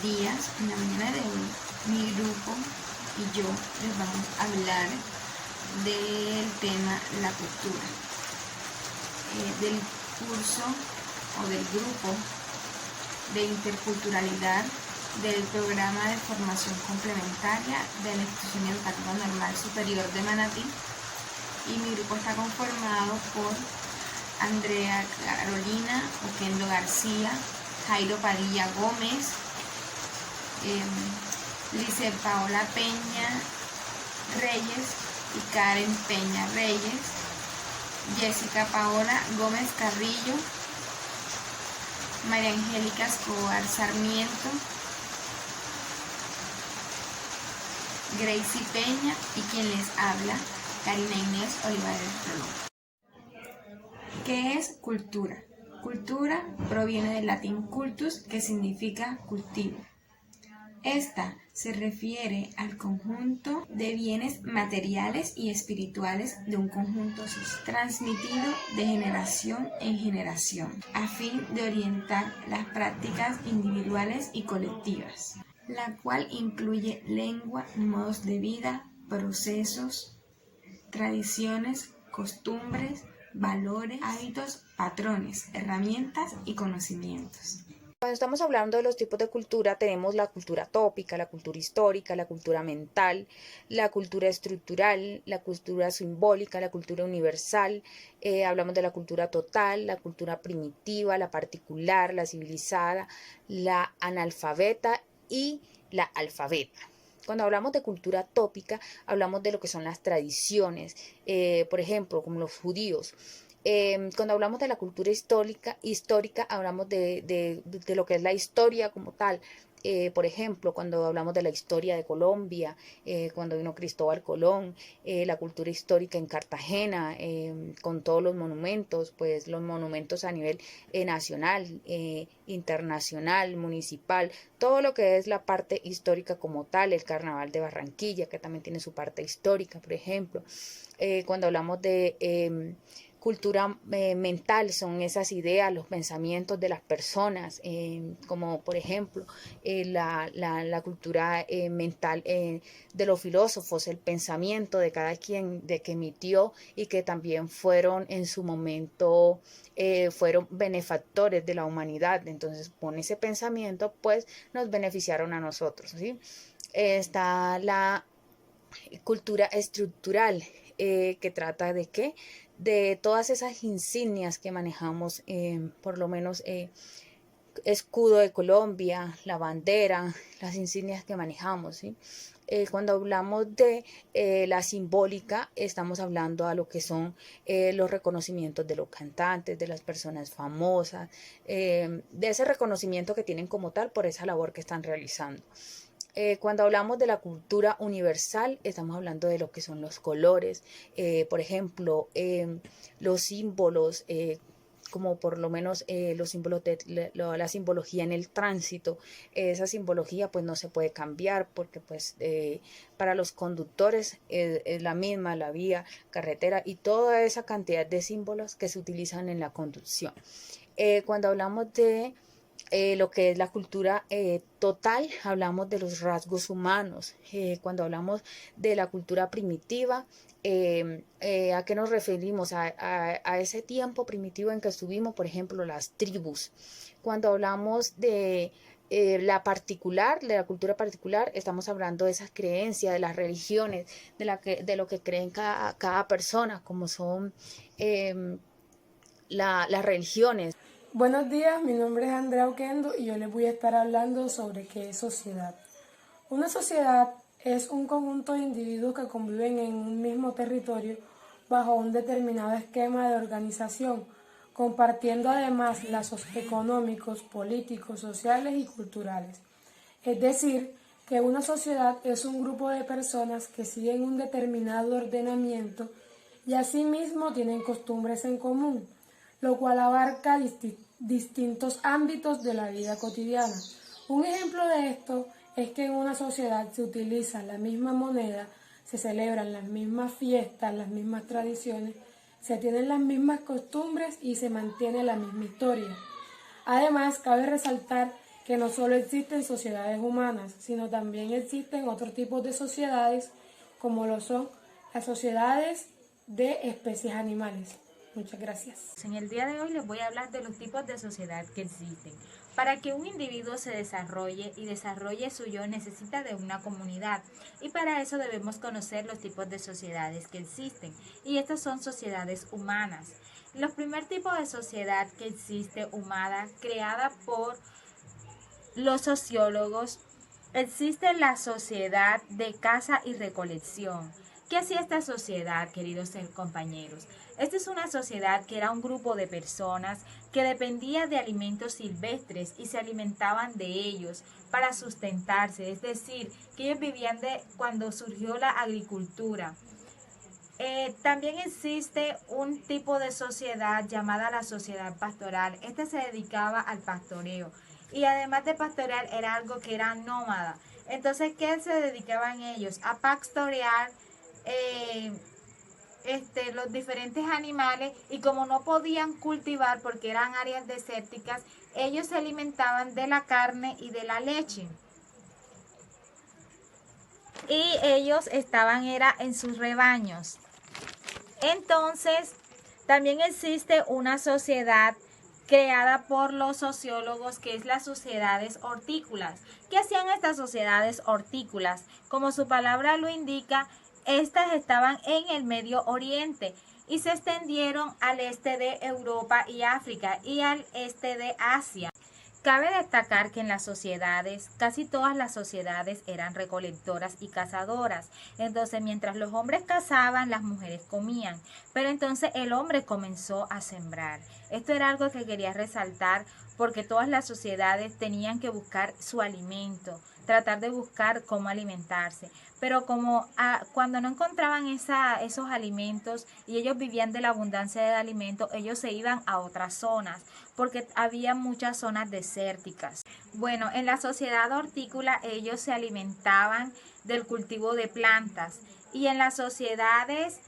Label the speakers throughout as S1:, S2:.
S1: días. En la mañana de hoy, mi grupo y yo les vamos a hablar del tema la cultura, del curso o del grupo de interculturalidad del programa de formación complementaria de la Institución Educativa Normal Superior de Manatí, y mi grupo está conformado por Andrea Carolina Oquendo García, Jairo Padilla Gómez, Lice Paola Peña Reyes y Karen Peña Reyes, Jessica Paola Gómez Carrillo, María Angélica Escobar Sarmiento, Gracie Peña y quien les habla, Karina Inés Olivares Rolón. ¿Qué es cultura? Cultura proviene del latín cultus, que significa cultivo. Esta se refiere al conjunto de bienes materiales y espirituales de un conjunto social, transmitido de generación en generación, a fin de orientar las prácticas individuales y colectivas, la cual incluye lengua, modos de vida, procesos, tradiciones, costumbres, valores, hábitos, patrones, herramientas y conocimientos.
S2: Cuando estamos hablando de los tipos de cultura, tenemos la cultura tópica, la cultura histórica, la cultura mental, la cultura estructural, la cultura simbólica, la cultura universal. Hablamos de la cultura total, la cultura primitiva, la particular, la civilizada, la analfabeta y la alfabeta. Cuando hablamos de cultura tópica, hablamos de lo que son las tradiciones, por ejemplo, como los judíos. Cuando hablamos de la cultura histórica hablamos de lo que es la historia como tal. Por ejemplo, cuando hablamos de la historia de Colombia, cuando vino Cristóbal Colón, la cultura histórica en Cartagena, con todos los monumentos, pues los monumentos a nivel nacional, internacional, municipal, todo lo que es la parte histórica como tal, el Carnaval de Barranquilla, que también tiene su parte histórica, por ejemplo. Cuando hablamos de cultura mental, son esas ideas, los pensamientos de las personas, como por ejemplo la cultura mental de los filósofos, el pensamiento de cada quien, de que emitió y que también fueron en su momento fueron benefactores de la humanidad. Entonces, con ese pensamiento, pues nos beneficiaron a nosotros, ¿sí? Está la cultura estructural, que trata de qué, de todas esas insignias que manejamos, por lo menos escudo de Colombia, la bandera, las insignias que manejamos, ¿sí? Cuando hablamos de la simbólica, estamos hablando a lo que son los reconocimientos de los cantantes, de las personas famosas, de ese reconocimiento que tienen como tal por esa labor que están realizando. Cuando hablamos de la cultura universal, estamos hablando de lo que son los colores, por ejemplo, los símbolos, como por lo menos los símbolos de la simbología en el tránsito. Esa simbología pues no se puede cambiar porque pues para los conductores es la misma, la vía, carretera y toda esa cantidad de símbolos que se utilizan en la conducción. Cuando hablamos de lo que es la cultura total, hablamos de los rasgos humanos. Cuando hablamos de la cultura primitiva, ¿a qué nos referimos? A ese tiempo primitivo en que estuvimos, por ejemplo, las tribus. Cuando hablamos de la particular, de la cultura particular, estamos hablando de esas creencias, de las religiones, de lo que creen cada persona, como son las religiones.
S3: Buenos días, mi nombre es Andrea Oquendo y yo les voy a estar hablando sobre qué es sociedad. Una sociedad es un conjunto de individuos que conviven en un mismo territorio bajo un determinado esquema de organización, compartiendo además lazos económicos, políticos, sociales y culturales. Es decir, que una sociedad es un grupo de personas que siguen un determinado ordenamiento y asimismo tienen costumbres en común, lo cual abarca distintos ámbitos de la vida cotidiana. Un ejemplo de esto es que en una sociedad se utiliza la misma moneda, se celebran las mismas fiestas, las mismas tradiciones, se tienen las mismas costumbres y se mantiene la misma historia. Además, cabe resaltar que no solo existen sociedades humanas, sino también existen otros tipos de sociedades, como lo son las sociedades de especies animales. Muchas gracias.
S4: En el día de hoy les voy a hablar de los tipos de sociedad que existen. Para que un individuo se desarrolle y desarrolle su yo necesita de una comunidad y para eso debemos conocer los tipos de sociedades que existen y estas son sociedades humanas. Los primer tipo de sociedad que existe humana creada por los sociólogos existe la sociedad de caza y recolección. ¿Qué hacía esta sociedad, queridos compañeros? Esta es una sociedad que era un grupo de personas que dependía de alimentos silvestres y se alimentaban de ellos para sustentarse, es decir, que ellos vivían de cuando surgió la agricultura. También existe un tipo de sociedad llamada la sociedad pastoral. Esta se dedicaba al pastoreo y además de pastorear era algo que era nómada. Entonces, ¿qué se dedicaban ellos? A pastorear los diferentes animales y como no podían cultivar porque eran áreas desérticas, ellos se alimentaban de la carne y de la leche. Y ellos era en sus rebaños. Entonces, también existe una sociedad creada por los sociólogos que es las sociedades hortícolas. ¿Qué hacían estas sociedades hortícolas? Como su palabra lo indica, estas estaban en el Medio Oriente y se extendieron al este de Europa y África y al este de Asia. Cabe destacar que en las sociedades, casi todas las sociedades eran recolectoras y cazadoras. Entonces, mientras los hombres cazaban, las mujeres comían. Pero entonces el hombre comenzó a sembrar. Esto era algo que quería resaltar porque todas las sociedades tenían que buscar su alimento, tratar de buscar cómo alimentarse. Pero cuando no encontraban esos alimentos y ellos vivían de la abundancia de alimentos, ellos se iban a otras zonas porque había muchas zonas desérticas. Bueno, en la sociedad hortícola ellos se alimentaban del cultivo de plantas y en las sociedades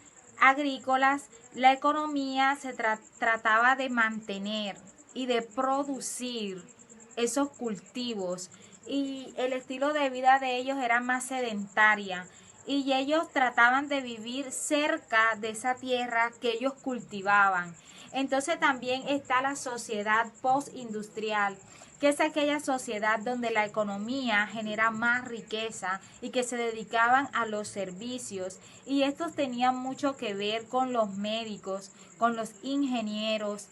S4: agrícolas la economía se trataba de mantener y de producir esos cultivos y el estilo de vida de ellos era más sedentaria y ellos trataban de vivir cerca de esa tierra que ellos cultivaban. Entonces también está la sociedad postindustrial, que es aquella sociedad donde la economía genera más riqueza y que se dedicaban a los servicios y estos tenían mucho que ver con los médicos, con los ingenieros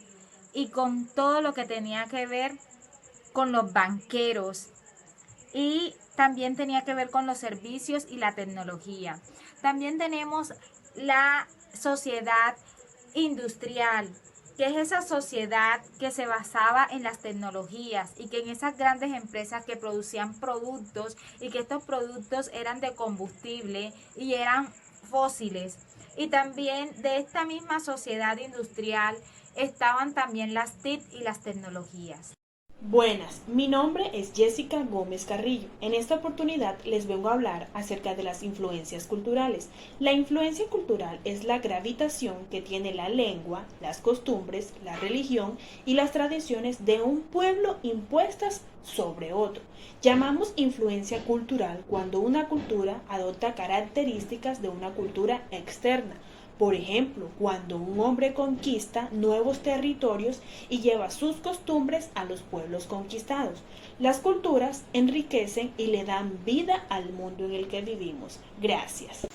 S4: y con todo lo que tenía que ver con los banqueros y también tenía que ver con los servicios y la tecnología. También tenemos la sociedad industrial, que es esa sociedad que se basaba en las tecnologías y que en esas grandes empresas que producían productos y que estos productos eran de combustible y eran fósiles. Y también de esta misma sociedad industrial estaban también las TIC y las tecnologías.
S5: Buenas, mi nombre es Jessica Gómez Carrillo. En esta oportunidad les vengo a hablar acerca de las influencias culturales. La influencia cultural es la gravitación que tiene la lengua, las costumbres, la religión y las tradiciones de un pueblo impuestas sobre otro. Llamamos influencia cultural cuando una cultura adopta características de una cultura externa. Por ejemplo, cuando un hombre conquista nuevos territorios y lleva sus costumbres a los pueblos conquistados. Las culturas enriquecen y le dan vida al mundo en el que vivimos. Gracias.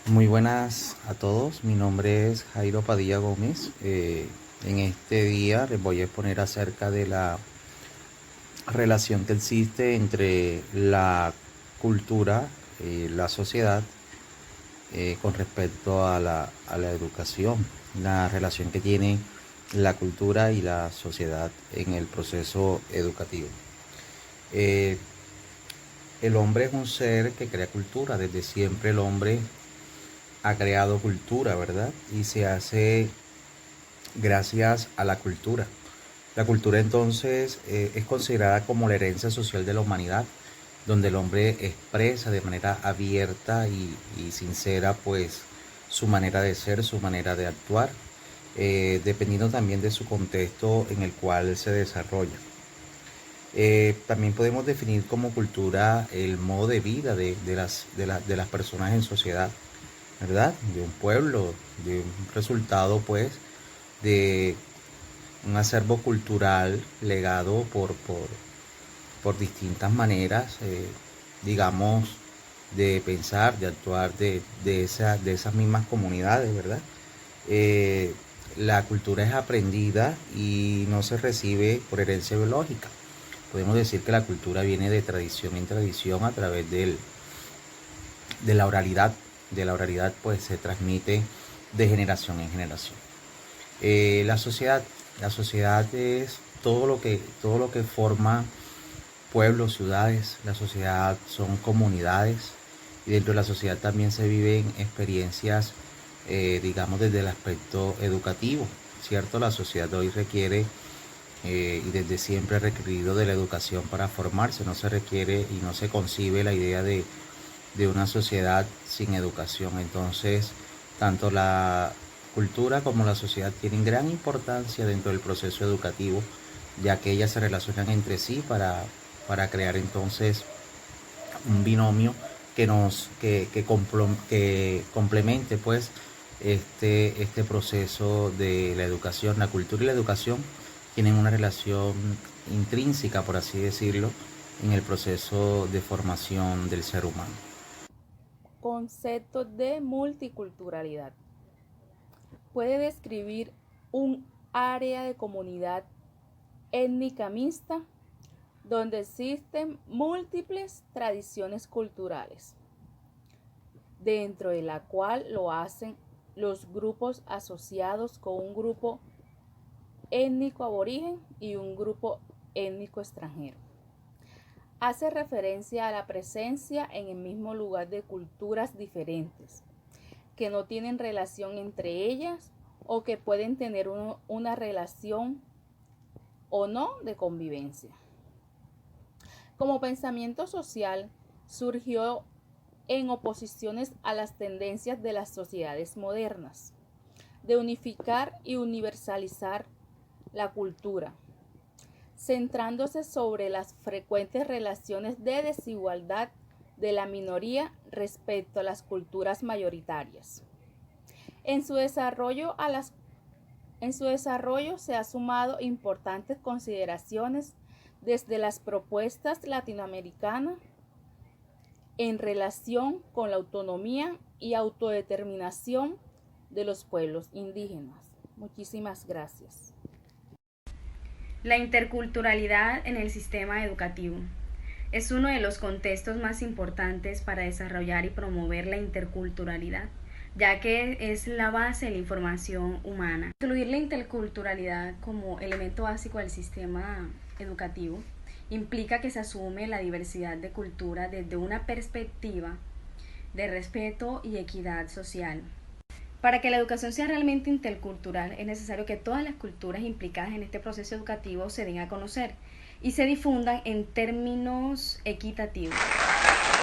S6: Muy buenas a todos, mi nombre es Jairo Padilla Gómez. En este día les voy a exponer acerca de la relación que existe entre la cultura, la sociedad, con respecto a la educación, la relación que tiene la cultura y la sociedad en el proceso educativo. El hombre es un ser que crea cultura, desde siempre el hombre ha creado cultura, ¿verdad? Y se hace gracias a la cultura. La cultura entonces es considerada como la herencia social de la humanidad, donde el hombre expresa de manera abierta y sincera pues su manera de ser, su manera de actuar, dependiendo también de su contexto en el cual se desarrolla. También podemos definir como cultura el modo de vida de las personas en sociedad, ¿verdad? De un pueblo, de un resultado pues de un acervo cultural legado por distintas maneras, digamos, de pensar, de actuar de esas mismas comunidades, ¿verdad? La cultura es aprendida y no se recibe por herencia biológica. Podemos decir que la cultura viene de tradición en tradición a través de la oralidad. De la oralidad pues se transmite de generación en generación. La sociedad es todo lo que forma pueblos, ciudades. La sociedad son comunidades y dentro de la sociedad también se viven experiencias, digamos, desde el aspecto educativo, ¿cierto? La sociedad de hoy requiere y desde siempre ha requerido de la educación para formarse. No se requiere y no se concibe la idea de una sociedad sin educación. Entonces, tanto la cultura como la sociedad tienen gran importancia dentro del proceso educativo, ya que ellas se relacionan entre sí para crear entonces un binomio que complemente pues este proceso de la educación. La cultura y la educación tienen una relación intrínseca, por así decirlo, en el proceso de formación del ser humano.
S2: Concepto de multiculturalidad. Puede describir un área de comunidad étnica mixta donde existen múltiples tradiciones culturales, dentro de la cual lo hacen los grupos asociados con un grupo étnico aborigen y un grupo étnico extranjero. Hace referencia a la presencia en el mismo lugar de culturas diferentes, que no tienen relación entre ellas o que pueden tener una relación o no de convivencia. Como pensamiento social, surgió en oposiciones a las tendencias de las sociedades modernas, de unificar y universalizar la cultura, centrándose sobre las frecuentes relaciones de desigualdad de la minoría respecto a las culturas mayoritarias. En su desarrollo se han sumado importantes consideraciones desde las propuestas latinoamericanas en relación con la autonomía y autodeterminación de los pueblos indígenas. Muchísimas gracias.
S1: La interculturalidad en el sistema educativo es uno de los contextos más importantes para desarrollar y promover la interculturalidad, ya que es la base de la información humana. Incluir la interculturalidad como elemento básico del sistema educativo implica que se asume la diversidad de cultura desde una perspectiva de respeto y equidad social. Para que la educación sea realmente intercultural, es necesario que todas las culturas implicadas en este proceso educativo se den a conocer y se difundan en términos equitativos.